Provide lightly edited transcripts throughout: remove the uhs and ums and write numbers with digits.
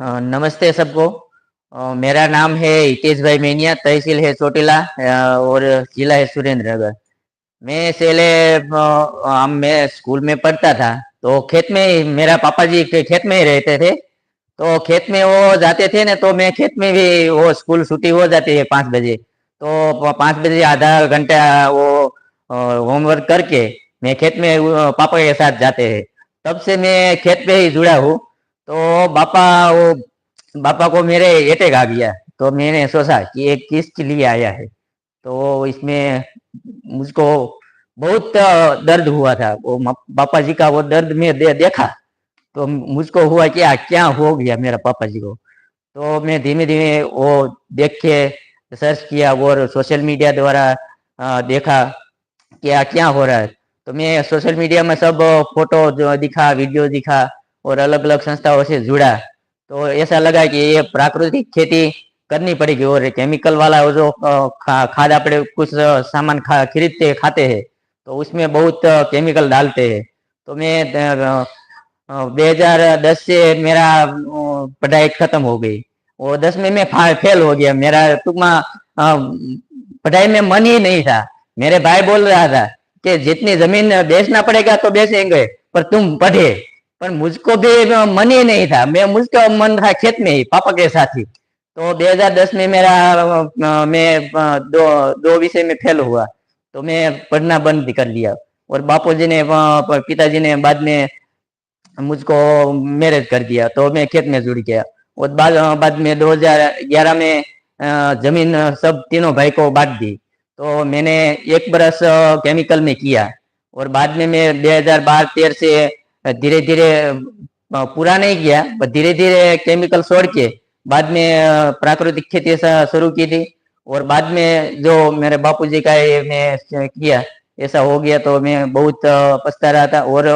नमस्ते सबको। मेरा नाम है हितेश भाई मेनिया, तहसील है चोटीला और जिला है सुरेंद्रनगर। मैं पहले मैं स्कूल में पढ़ता था, तो खेत में मेरा पापा जी के खेत में ही रहते थे। तो खेत में वो जाते थे ना, तो मैं खेत में भी, वो स्कूल छुट्टी हो जाती है 5 बजे, तो 5 बजे आधा घंटा वो होमवर्क करके मैं खेत में पापा के साथ जाते हैं। तब से मैं खेत पे ही जुड़ा हूँ। तो पापा को मेरे अटैक आ गया, तो मैंने सोचा कि ये किसके लिए आया है। तो इसमें मुझको बहुत दर्द हुआ था। वो पापा जी का वो दर्द में देखा, तो मुझको हुआ कि क्या हो गया मेरा पापा जी को। तो मैं धीमे धीमे वो देख के सर्च किया और सोशल मीडिया द्वारा देखा क्या क्या हो रहा है। तो मैं सोशल मीडिया में सब फोटो जो दिखा, वीडियो दिखा और अलग अलग संस्थाओं से जुड़ा। तो ऐसा लगा कि ये प्राकृतिक खेती करनी पड़ेगी, और केमिकल वाला वो जो खाद अपने कुछ सामान खरीदते खाते हैं, तो उसमें बहुत केमिकल डालते हैं। तो मैं 2010 से मेरा पढ़ाई खत्म हो गई, और 10 में मैं फेल हो गया। मेरा टूंकमा पढ़ाई में मन ही नहीं था। मेरे भाई बोल रहा था कि जितनी जमीन बेचना पड़ेगा तो बेचेंगे, पर तुम पढ़े। पर मुझको भी मन ही नहीं था, मुझका मन था खेत में ही, पापा के साथ ही। तो 2010 में मेरा मैं दो विषय में फेल हुआ, तो मैं पढ़ना बंद कर दिया। और बापू जी ने पिताजी ने बाद में मुझको मैरिज कर दिया, तो मैं खेत में जुड़ गया। और बाद में 2011 में जमीन सब तीनों भाई को बांट दी। तो मैंने 1 बरस केमिकल में किया, और बाद में मैं 2012-13 से धीरे धीरे पूरा नहीं किया, पर धीरे धीरे केमिकल छोड़ के बाद में प्राकृतिक खेती शुरू की थी। और बाद में जो मेरे बापूजी का ये मैं किया, ऐसा हो गया, तो मैं बहुत पछता रहा था। और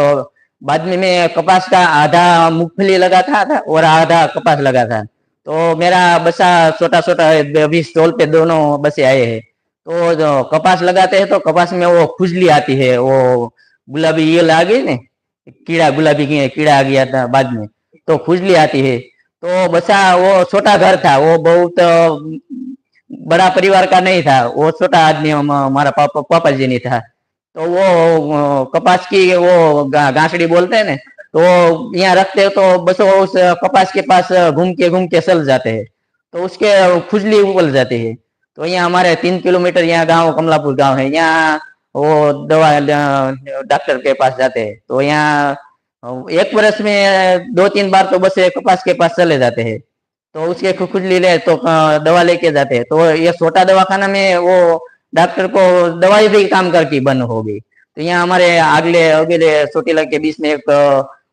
बाद में मैं कपास का आधा मूंगफली लगाता था और आधा कपास लगा था। तो मेरा बसा छोटा छोटा अभी स्टॉल पे दोनों बसे आए हैं। तो जो कपास लगाते हैं, तो कपास में वो खुजली आती है, वो गुलाबी ये आ गई ने, कीड़ा, गुलाबी कीड़ा आ गया था बाद में, तो खुजली आती है। तो बसा वो छोटा घर था, वो बहुत बड़ा परिवार का नहीं था, वो छोटा आदमी हमारा पापा जी नहीं था। तो वो कपास की वो गांसड़ी बोलते हैं ना, तो यहाँ रखते हो, तो बस वो उस कपास के पास घूम के चल जाते हैं, तो उसके खुजली उबल जाती है। तो यहाँ हमारे 3 किलोमीटर यहाँ गांव कमलापुर गांव है, यहाँ वो दवा डॉक्टर के पास जाते हैं। तो यहाँ 1 बरस में 2-3 बार तो बस कपास के पास चले जाते हैं। तो उसके खुजली ले तो दवा लेके जाते हैं। तो ये छोटा दवाखाना में वो डॉक्टर को दवाई भी काम करके बंद हो गई। तो यहाँ हमारे अगले अगले चोटीला के बीच में एक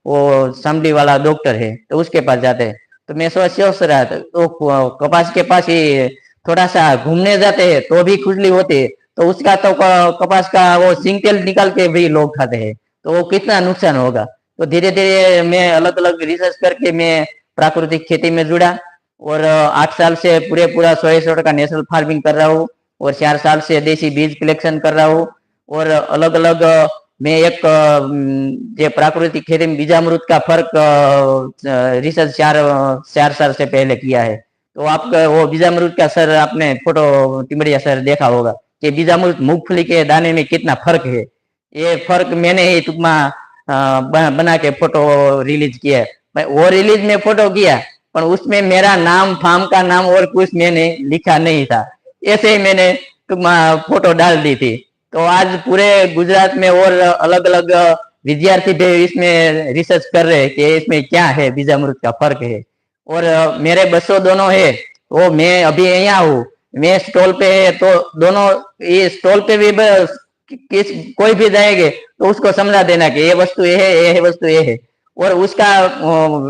वो समडी वाला डॉक्टर है, तो उसके पास जाते हैं। तो मैं सोच रहा था, तो कपास के पास ही थोड़ा सा घूमने जाते हैं तो भी खुजली होती है, तो उसका तो कपास का वो सिंग तेल निकाल के भी लोग खाते हैं, तो वो कितना नुकसान होगा। तो धीरे धीरे मैं अलग अलग रिसर्च करके मैं प्राकृतिक खेती में जुड़ा। और 8 साल से पूरा 100 का नेशनल फार्मिंग कर रहा हूँ, और 4 साल से देसी बीज कलेक्शन कर रहा हूँ। और अलग अलग मैं एक जो प्राकृतिक खेती में बीजामृत का फर्क रिसर्च 4 साल से पहले किया है। तो आपका वो बीजामृत का सर, आपने फोटो टिमरिया सर देखा होगा कि बीजामृत मूंगफली के दाने में कितना फर्क है। ये फर्क मैंने ही टुकमा बना के फोटो रिलीज किया है। वो रिलीज में फोटो किया, पर उसमें मेरा नाम, फार्म का नाम और कुछ मैंने लिखा नहीं था, ऐसे ही मैंने फोटो डाल दी थी। तो आज पूरे गुजरात में और अलग अलग विद्यार्थी भी इसमें रिसर्च कर रहे हैं कि इसमें क्या है, बीजामृत का फर्क है। और मेरे बसों दोनों है, वो मैं अभी यहाँ हूँ, मैं स्टॉल पे है, तो दोनों ये स्टॉल पे भी किस कोई भी जाएंगे तो उसको समझा देना कि ये वस्तु ये है, ये वस्तु ये है। और उसका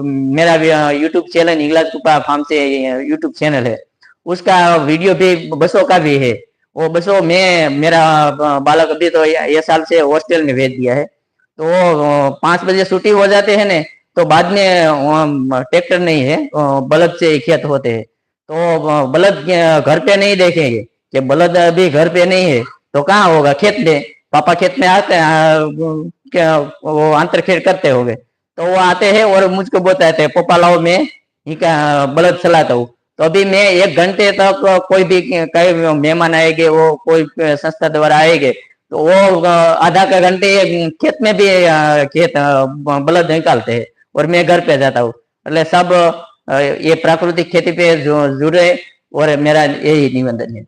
मेरा यूट्यूब चैनल इंग्लिश कुपा फार्म से यूट्यूब चैनल है, उसका वीडियो भी बसों का भी है। वो बसों में मेरा बालक अभी तो ये साल से हॉस्टल में भेज दिया है। तो 5 बजे छुट्टी हो जाते हैं ने, तो बाद में ट्रैक्टर नहीं है, बलद से खेत होते हैं। तो बलद घर पे नहीं देखेंगे कि बलद अभी घर पे नहीं है, तो कहाँ होगा, खेत में। पापा खेत में आते हैं, वो अंतर खेत करते होंगे, तो वो आते हैं और मुझको बताते हैं, पापा लाओ मैं ही का बलद चलाता हूँ। तो अभी मैं 1 घंटे तक कोई भी कई मेहमान आएंगे, वो कोई संस्था द्वारा आएंगे, तो वो आधा का घंटे खेत में भी खेत बलद निकालते हैं और मैं घर पे जाता हूँ। એટલે सब ये प्राकृतिक खेती पे जो जुड़े, और मेरा यही निवेदन है।